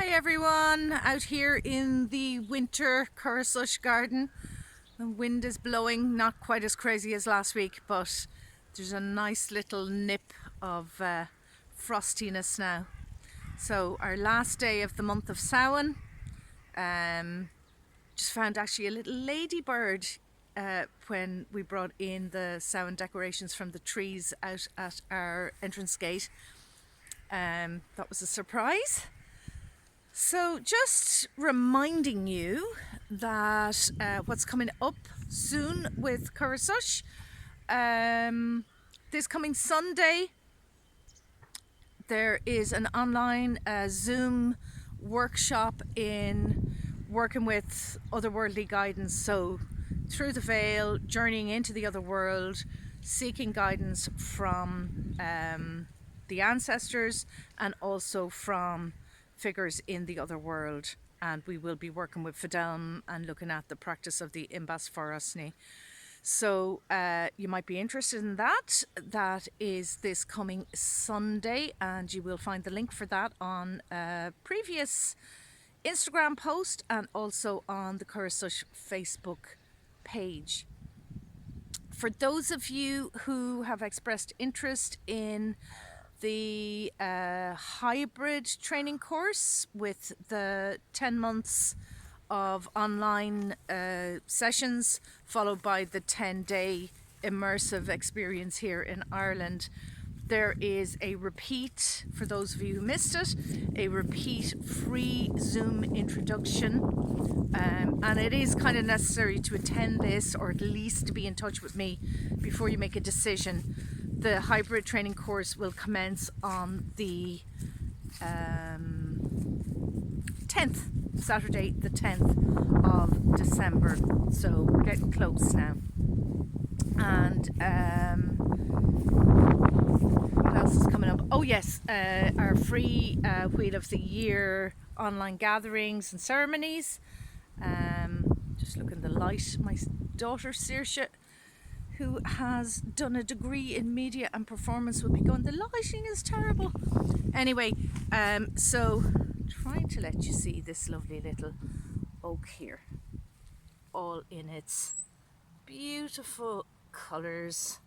Hi everyone, out here in the winter Coire Sois garden. The wind is blowing, not quite as crazy as last week, but there's a nice little nip of frostiness now. So our last day of the month of Samhain, just found actually a little ladybird when we brought in the Samhain decorations from the trees out at our entrance gate. That was a surprise. So just reminding you that what's coming up soon with Coire Sois, this coming Sunday there is an online Zoom workshop in working with otherworldly guidance, so through the veil, journeying into the other world, seeking guidance from the ancestors and also from figures in the other world. And we will be working with Fidelm and looking at the practice of the Imbas Forasni. So you might be interested in that. That is this coming Sunday, and you will find the link for that on a previous Instagram post and also on the Coire Sois Facebook page. For those of you who have expressed interest in the hybrid training course with the 10 months of online sessions followed by the 10-day immersive experience here in Ireland, there is a repeat, for those of you who missed it, a repeat free Zoom introduction, and it is kind of necessary to attend this, or at least to be in touch with me before you make a decision. The hybrid training course will commence on the 10th, Saturday the 10th of December, so we're getting close now. And what else is coming up? Oh yes, our free Wheel of the Year online gatherings and ceremonies. Just looking the light, my daughter Saoirse, who has done a degree in media and performance, will be going, the lighting is terrible. Anyway, so trying to let you see this lovely little oak here, all in its beautiful colours,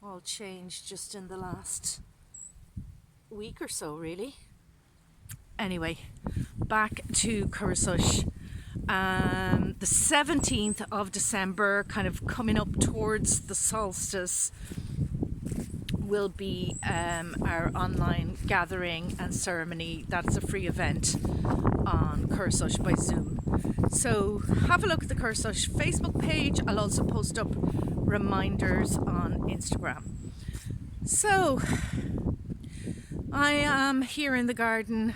all changed just in the last week or so really. Anyway, back to Coire Sois. The 17th of December, kind of coming up towards the solstice, will be our online gathering and ceremony. That's a free event on Coire Sois by Zoom. So have a look at the Coire Sois Facebook page. I'll also post up reminders on Instagram. So I am here in the garden.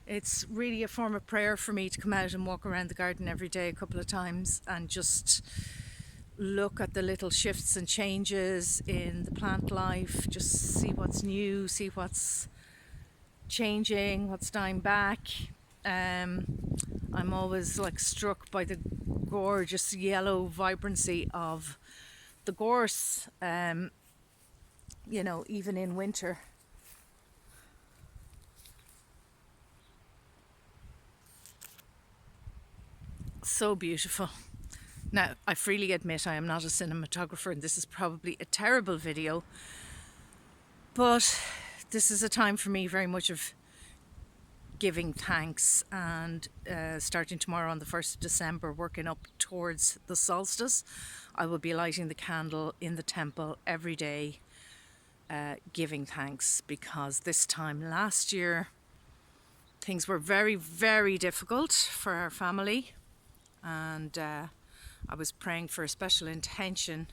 It's really a form of prayer for me to come out and walk around the garden every day a couple of times and just look at the little shifts and changes in the plant life, just see what's new, see what's changing, what's dying back. I'm always like struck by the gorgeous yellow vibrancy of the gorse, you know, even in winter. So beautiful. Now, I freely admit I am not a cinematographer and this is probably a terrible video, but this is a time for me very much of giving thanks, and starting tomorrow on the 1st of December, working up towards the solstice, I will be lighting the candle in the temple every day, giving thanks, because this time last year things were very, very difficult for our family, and I was praying for a special intention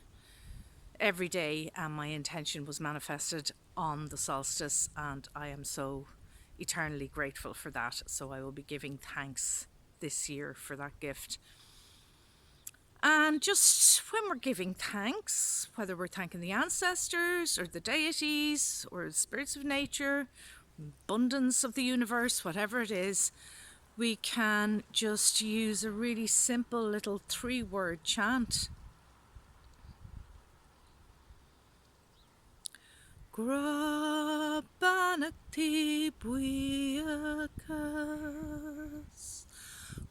every day, and my intention was manifested on the solstice, and I am so eternally grateful for that. So I will be giving thanks this year for that gift. And just when we're giving thanks, whether we're thanking the ancestors or the deities or the spirits of nature, abundance of the universe, whatever it is, we can just use a really simple little 3-word chant. Gra banachti buiacas.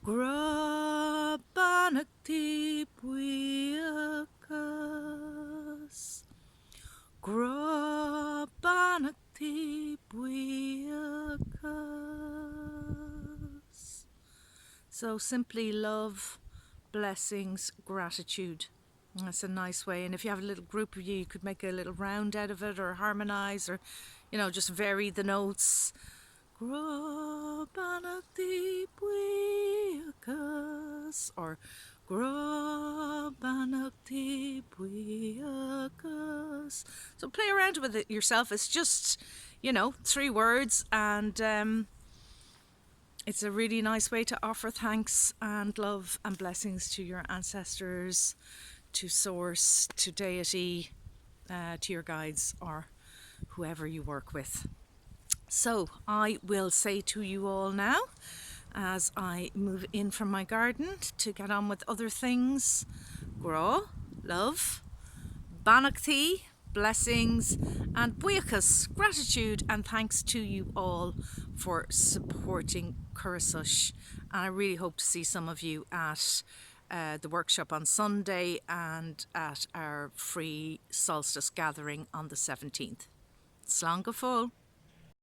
Gra banachti buiacas. Gra banachti buiacas. So simply love, blessings, gratitude. That's a nice way. And if you have a little group of you could make a little round out of it or harmonize or, just vary the notes. Gra banachti buiacas or Gra banachti buiacas. So play around with it yourself. It's just, 3 words, and it's a really nice way to offer thanks and love and blessings to your ancestors, to source, to deity, to your guides or whoever you work with. So I will say to you all now, as I move in from my garden to get on with other things, Gra, love, banachti, blessings, and buiacas, gratitude and thanks to you all for supporting Coire Sois. And I really hope to see some of you at the workshop on Sunday and at our free solstice gathering on the 17th. Slán go fóill.